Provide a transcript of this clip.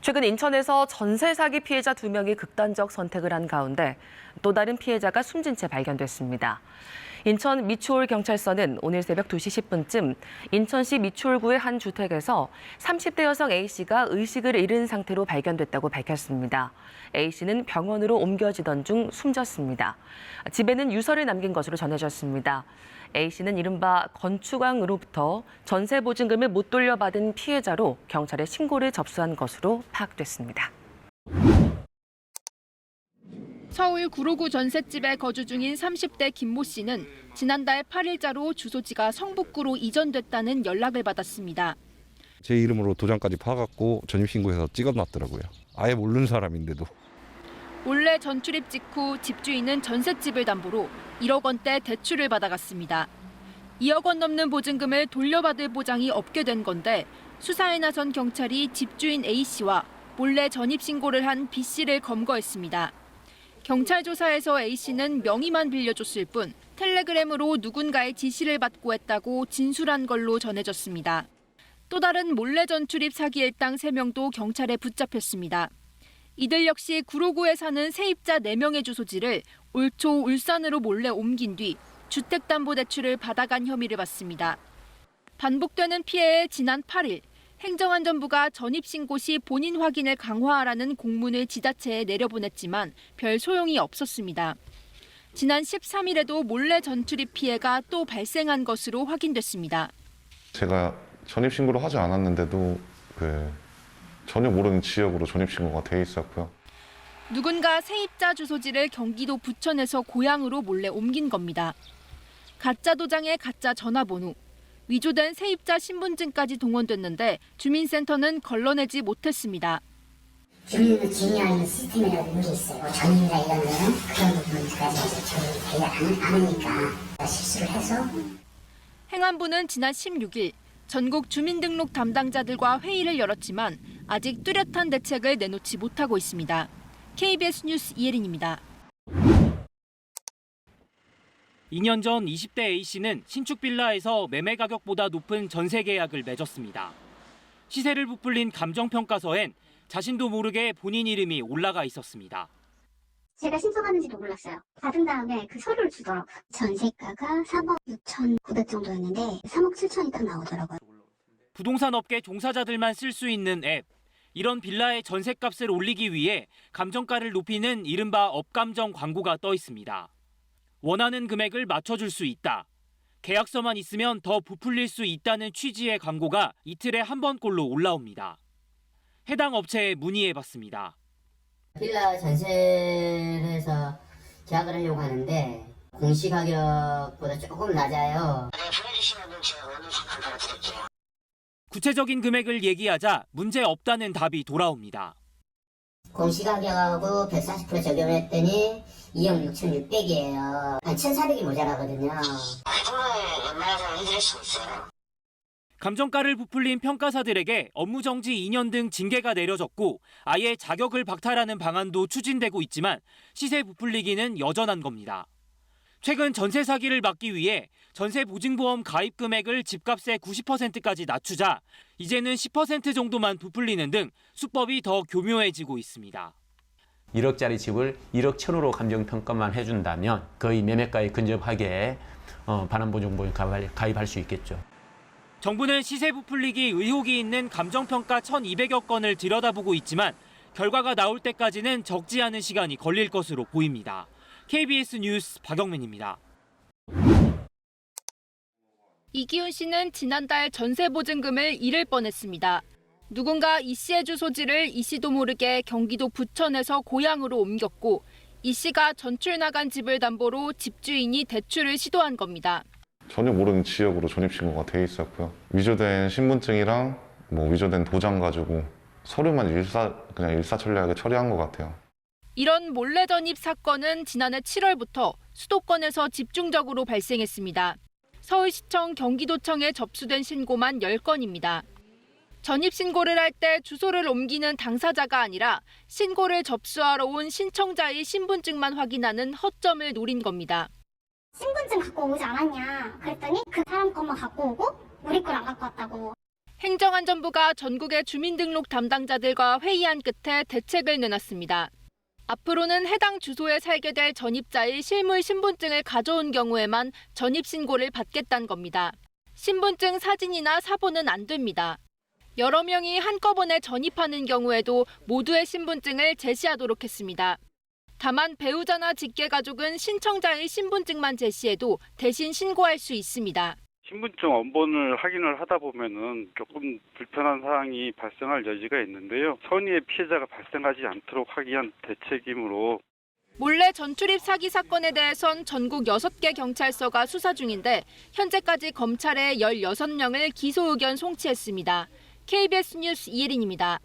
최근 인천에서 전세 사기 피해자 2명이 극단적 선택을 한 가운데 또 다른 피해자가 숨진 채 발견됐습니다. 인천 미추홀 경찰서는 오늘 새벽 2시 10분쯤 인천시 미추홀구의 한 주택에서 30대 여성 A씨가 의식을 잃은 상태로 발견됐다고 밝혔습니다. A씨는 병원으로 옮겨지던 중 숨졌습니다. 집에는 유서를 남긴 것으로 전해졌습니다. A씨는 이른바 건축왕으로부터 전세 보증금을 못 돌려받은 피해자로 경찰에 신고를 접수한 것으로 파악됐습니다. 서울 구로구 전셋집에 거주 중인 30대 김모 씨는 지난달 8일자로 주소지가 성북구로 이전됐다는 연락을 받았습니다. 제 이름으로 도장까지 파갖고 전입신고해서 찍어놨더라고요. 아예 모르는 사람인데도. 원래 전출입 직후 집주인은 전셋집을 담보로 1억 원대 대출을 받아갔습니다. 2억 원 넘는 보증금을 돌려받을 보장이 없게 된 건데 수사에 나선 경찰이 집주인 A씨와 몰래 전입신고를 한 B씨를 검거했습니다. 경찰 조사에서 A씨는 명의만 빌려줬을 뿐 텔레그램으로 누군가의 지시를 받고 했다고 진술한 걸로 전해졌습니다. 또 다른 몰래 전출입 사기 일당 3명도 경찰에 붙잡혔습니다. 이들 역시 구로구에 사는 세입자 4명의 주소지를 올 초 울산으로 몰래 옮긴 뒤 주택담보대출을 받아간 혐의를 받습니다. 반복되는 피해에 지난 8일 행정안전부가 전입신고 시 본인 확인을 강화하라는 공문을 지자체에 내려보냈지만 별 소용이 없었습니다. 지난 13일에도 몰래 전출입 피해가 또 발생한 것으로 확인됐습니다. 제가 전입신고를 하지 않았는데도 전혀 모르는 지역으로 전입신고가 돼 있었고요. 누군가 세입자 주소지를 경기도 부천에서 고향으로 몰래 옮긴 겁니다. 가짜 도장에 가짜 전화번호, 위조된 세입자 신분증까지 동원됐는데 주민센터는 걸러내지 못했습니다. 주민을 증명하는 시스템이라고 있는 게 있어요. 전인이나 이런 데는 그런 부분까지 저희 되지 않으니까 실수를 해서. 행안부는 지난 16일 전국 주민등록 담당자들과 회의를 열었지만 아직 뚜렷한 대책을 내놓지 못하고 있습니다. KBS 뉴스 이혜린입니다. 2년 전 20대 A씨는 신축 빌라에서 매매 가격보다 높은 전세 계약을 맺었습니다. 시세를 부풀린 감정평가서엔 자신도 모르게 본인 이름이 올라가 있었습니다. 제가 신청하는지도 몰랐어요. 받은 다음에 그 서류를 주더라고요. 전세가가 3억 6,900 정도였는데 3억 7천이 딱 나오더라고요. 부동산 업계 종사자들만 쓸 수 있는 앱. 이런 빌라의 전세값을 올리기 위해 감정가를 높이는 이른바 업감정 광고가 떠 있습니다. 원하는 금액을 맞춰줄 수 있다. 계약서만 있으면 더 부풀릴 수 있다는 취지의 광고가 이틀에 한 번꼴로 올라옵니다. 해당 업체에 문의해봤습니다. 빌라 전세를 해서 계약을 하려고 하는데 공시가격보다 조금 낮아요. 구체적인 금액을 얘기하자 문제 없다는 답이 돌아옵니다. 공시가격하고 140% 적용을 했더니 2억 6,600이에요. 한 1,400이 모자라거든요. 감정가를 부풀린 평가사들에게 업무정지 2년 등 징계가 내려졌고 아예 자격을 박탈하는 방안도 추진되고 있지만 시세 부풀리기는 여전한 겁니다. 최근 전세 사기를 막기 위해 전세 보증보험 가입 금액을 집값의 90%까지 낮추자 이제는 10% 정도만 부풀리는 등 수법이 더 교묘해지고 있습니다. 1억짜리 집을 1억 1,000으로 감정평가만 해준다면 거의 매매가에 근접하게 반환보증보험 가입할 수 있겠죠. 정부는 시세 부풀리기 의혹이 있는 감정평가 1,200여 건을 들여다보고 있지만 결과가 나올 때까지는 적지 않은 시간이 걸릴 것으로 보입니다. KBS 뉴스 박영민입니다. 이기훈 씨는 지난달 전세 보증금을 잃을 뻔했습니다. 누군가 이 씨의 주소지를 이 씨도 모르게 경기도 부천에서 고향으로 옮겼고 이 씨가 전출 나간 집을 담보로 집주인이 대출을 시도한 겁니다. 전혀 모르는 지역으로 전입신고가 돼 있었고요. 위조된 신분증이랑 위조된 도장 가지고 서류만 그냥 일사천리하게 처리한 것 같아요. 이런 몰래 전입 사건은 지난해 7월부터 수도권에서 집중적으로 발생했습니다. 서울시청 경기도청에 접수된 신고만 10건입니다. 전입신고를 할 때 주소를 옮기는 당사자가 아니라 신고를 접수하러 온 신청자의 신분증만 확인하는 허점을 노린 겁니다. 신분증 갖고 오지 않았냐 그랬더니 그 사람 것만 갖고 오고 우리 걸 안 갖고 왔다고. 행정안전부가 전국의 주민등록 담당자들과 회의한 끝에 대책을 내놨습니다. 앞으로는 해당 주소에 살게 될 전입자의 실물 신분증을 가져온 경우에만 전입신고를 받겠다는 겁니다. 신분증 사진이나 사본은 안 됩니다. 여러 명이 한꺼번에 전입하는 경우에도 모두의 신분증을 제시하도록 했습니다. 다만 배우자나 직계가족은 신청자의 신분증만 제시해도 대신 신고할 수 있습니다. 신분증 원본을 확인을 하다 보면은 조금 불편한 사항이 발생할 여지가 있는데요. 선의의 피해자가 발생하지 않도록 하기 위한 대책이므로 몰래 전출입 사기 사건에 대해선 전국 6개 경찰서가 수사 중인데 현재까지 검찰에 16명을 기소 의견 송치했습니다. KBS 뉴스 이혜린입니다.